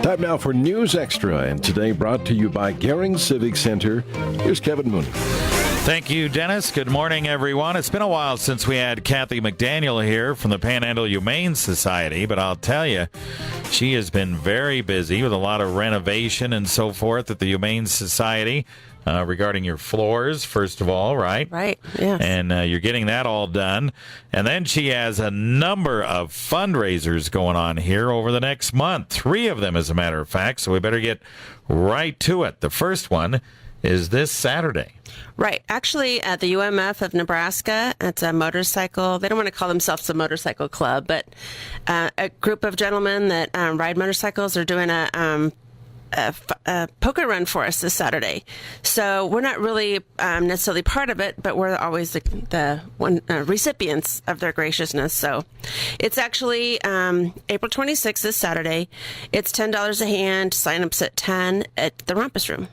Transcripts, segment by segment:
Time now for News Extra, and today brought to you by Gering Civic Center. Here's Kevin Mooney. Thank you, Dennis. Good morning, everyone. It's been a while since we had Cathy McDaniel here from the Panhandle Humane Society, but I'll tell you, she has been very busy with a lot of renovation and so forth at the Humane Society regarding your floors, first of all, right? Right, yes. And you're getting that all done. And then she has a number of fundraisers going on here over the next month, 3 of them, as a matter of fact, so we better get right to it. The first one is this Saturday. Right. Actually, at the UMF of Nebraska, it's a motorcycle. They don't want to call themselves a motorcycle club, but a group of gentlemen that ride motorcycles are doing a poker run for us this Saturday. So we're not really necessarily part of it, but we're always the one recipients of their graciousness. So it's actually April 26th, this Saturday. It's $10 a hand. Sign-ups at 10 at the Rumpus Room.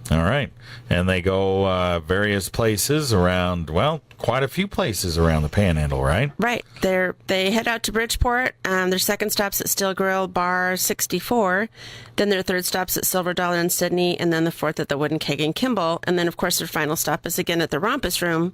All right. And they go various places around, well, quite a few places around the Panhandle, right? Right. They head out to Bridgeport. Their second stop's at Steel Grill Bar 64. Then their third stop's at Silver Dollar in Sydney. And then the fourth at the Wooden Keg in Kimball. And then, of course, their final stop is again at the Rumpus Room,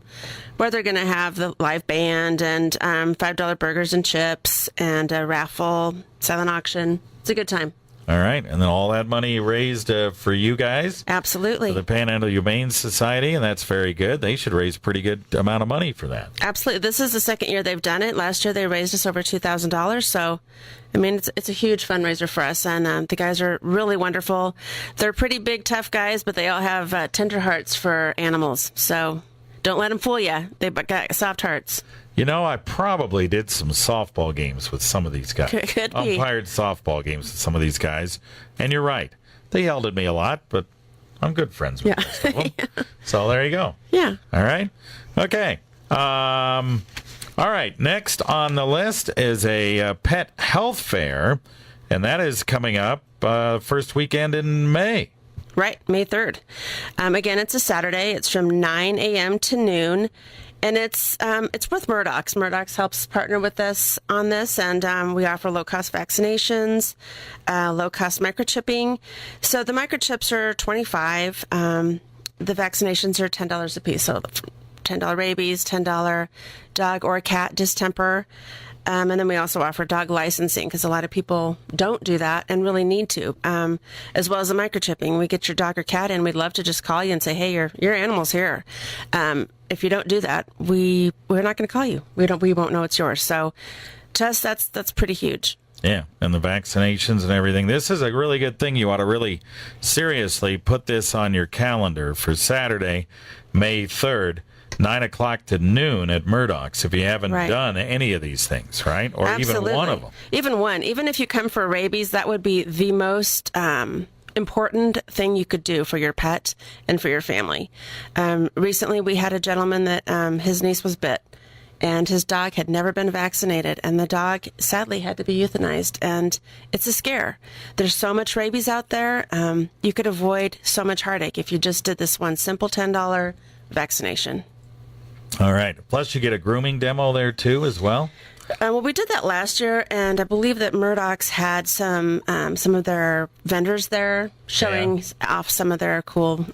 where they're going to have the live band and $5 burgers and chips and a raffle, silent auction. It's a good time. All right, and then all that money raised for you guys? Absolutely. For the Panhandle Humane Society, and that's very good. They should raise a pretty good amount of money for that. Absolutely. This is the second year they've done it. Last year they raised us over $2,000, so, I mean, it's a huge fundraiser for us, and the guys are really wonderful. They're pretty big, tough guys, but they all have tender hearts for animals, so don't let them fool you. They've got soft hearts. You know, I probably did some softball games with some of these guys. Could be. Umpired softball games with some of these guys. And you're right. They yelled at me a lot, but I'm good friends with most of them. Yeah. So there you go. Yeah. All right. Okay. All right. Next on the list is a pet health fair, and that is coming up first weekend in May. Right, May 3rd. Again, it's a Saturday. It's from 9 a.m. to noon. And it's with Murdoch's. Murdoch's helps partner with us on this, and we offer low-cost vaccinations, low-cost microchipping. So the microchips are $25. The vaccinations are $10 a piece. So $10 rabies, $10 dog or cat distemper. And then we also offer dog licensing because a lot of people don't do that and really need to, as well as the microchipping. We get your dog or cat in. We'd love to just call you and say, hey, your animal's here. If you don't do that, we're not going to call you. We won't know it's yours. So to us, that's pretty huge. Yeah, and the vaccinations and everything. This is a really good thing. You ought to really seriously put this on your calendar for Saturday, May 3rd. 9 o'clock to noon at Murdoch's if you haven't done any of these things, right? Or Absolutely. Even one of them. Even one. Even if you come for rabies, that would be the most important thing you could do for your pet and for your family. Recently, we had a gentleman that his niece was bit, and his dog had never been vaccinated, and the dog sadly had to be euthanized, and it's a scare. There's so much rabies out there. You could avoid so much heartache if you just did this one simple $10 vaccination. All right. Plus, you get a grooming demo there, too, as well? Well, we did that last year, and I believe that Murdoch's had some of their vendors there showing off some of their cool,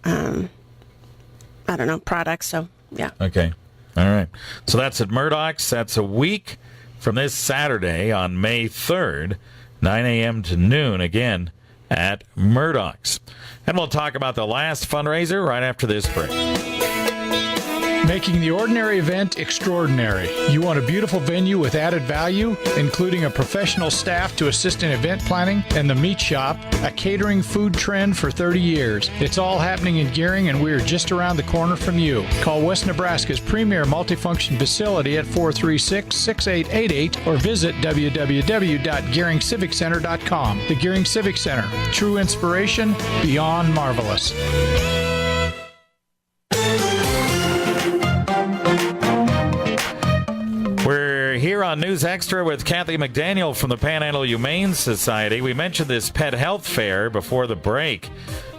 products. So, yeah. Okay. All right. So that's at Murdoch's. That's a week from this Saturday on May 3rd, 9 a.m. to noon, again, at Murdoch's. And we'll talk about the last fundraiser right after this break. Making the ordinary event extraordinary. You want a beautiful venue with added value, including a professional staff to assist in event planning, and the Meat Shop, a catering food trend for 30 years. It's all happening in Gering, and we're just around the corner from you. Call West Nebraska's premier multifunction facility at 436-6888 or visit www.geringciviccenter.com. The Gering Civic Center. True inspiration, beyond marvelous. Here on News Extra with Cathy McDaniel from the Panhandle Humane Society. We mentioned this pet health fair before the break.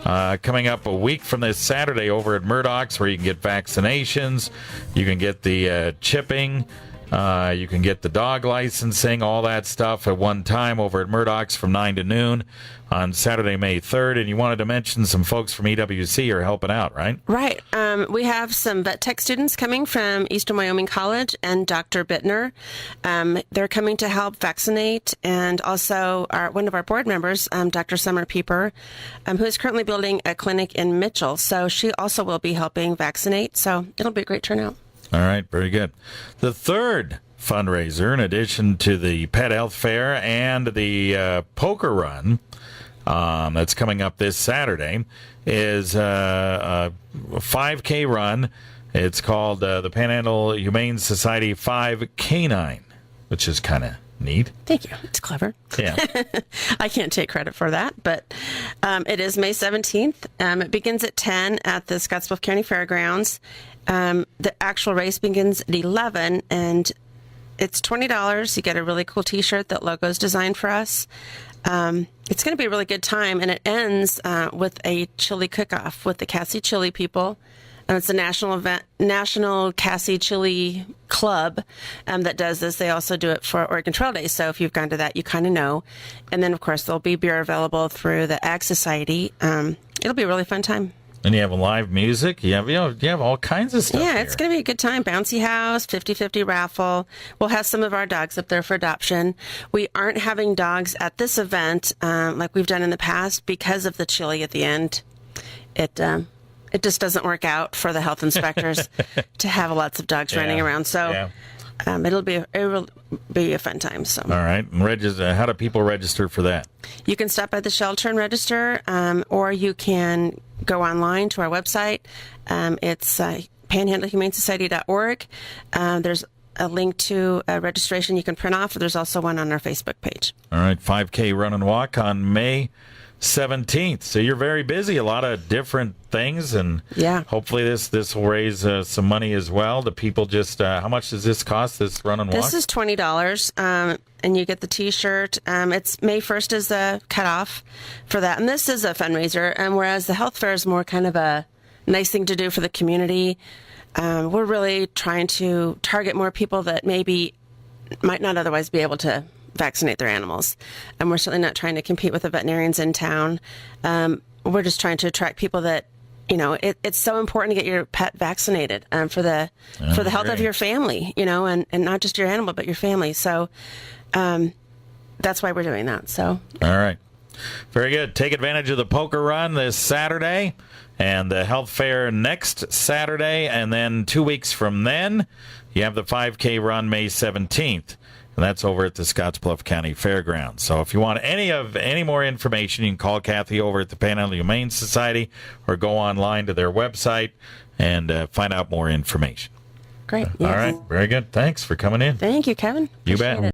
Coming up a week from this Saturday over at Murdoch's, where you can get vaccinations, you can get the chipping, You can get the dog licensing, all that stuff at one time over at Murdoch's from 9 to noon on Saturday, May 3rd. And you wanted to mention some folks from EWC are helping out, right? Right. We have some vet tech students coming from Eastern Wyoming College and Dr. Bittner. They're coming to help vaccinate, and also one of our board members, Dr. Summer Pieper, who is currently building a clinic in Mitchell. So she also will be helping vaccinate. So it'll be a great turnout. All right, very good. The third fundraiser, in addition to the Pet Health Fair and the poker run that's coming up this Saturday, is a 5K run. It's called the Panhandle Humane Society 5K9, which is kind of neat. Thank you. It's clever. Yeah. I can't take credit for that, but it is May 17th. It begins at 10 at the Scottsbluff County Fairgrounds. The actual race begins at 11, and it's $20. You get a really cool T-shirt that logo's designed for us. It's going to be a really good time, and it ends with a chili cook-off with the Cassie Chili people. And it's a national event, National Cassie Chili Club that does this. They also do it for Oregon Trail Day. So if you've gone to that, you kind of know. And then, of course, there'll be beer available through the Ag Society. It'll be a really fun time. And you have live music. You have all kinds of stuff. Yeah, here. it's going to be a good time. Bouncy house, 50-50 raffle. We'll have some of our dogs up there for adoption. We aren't having dogs at this event like we've done in the past because of the chili at the end. It just doesn't work out for the health inspectors to have lots of dogs running around. So it will be a fun time. So all right, and how do people register for that? You can stop by the shelter and register, or you can go online to our website. It's panhandlehumanesociety.org. There's a link to a registration you can print off. There's also one on our Facebook page. All right, 5K run and walk on May 17th. So you're very busy, a lot of different things, and hopefully this will raise some money as well. The people just how much does this cost, this run and walk? This is $20, and you get the T-shirt. It's May 1st is the cutoff for that, and this is a fundraiser. And whereas the health fair is more kind of a nice thing to do for the community, we're really trying to target more people that maybe might not otherwise be able to vaccinate their animals. And we're certainly not trying to compete with the veterinarians in town. We're just trying to attract people that, it's so important to get your pet vaccinated for the health of your family, and not just your animal, but your family. So that's why we're doing that. So. All right. Very good. Take advantage of the poker run this Saturday and the health fair next Saturday. And then 2 weeks from then, you have the 5K run May 17th. And that's over at the Scottsbluff County Fairgrounds. So if you want any more information, you can call Cathy over at the Panhandle Humane Society or go online to their website and find out more information. Great. Yes. All right. Very good. Thanks for coming in. Thank you, Kevin. You Appreciate bet. it.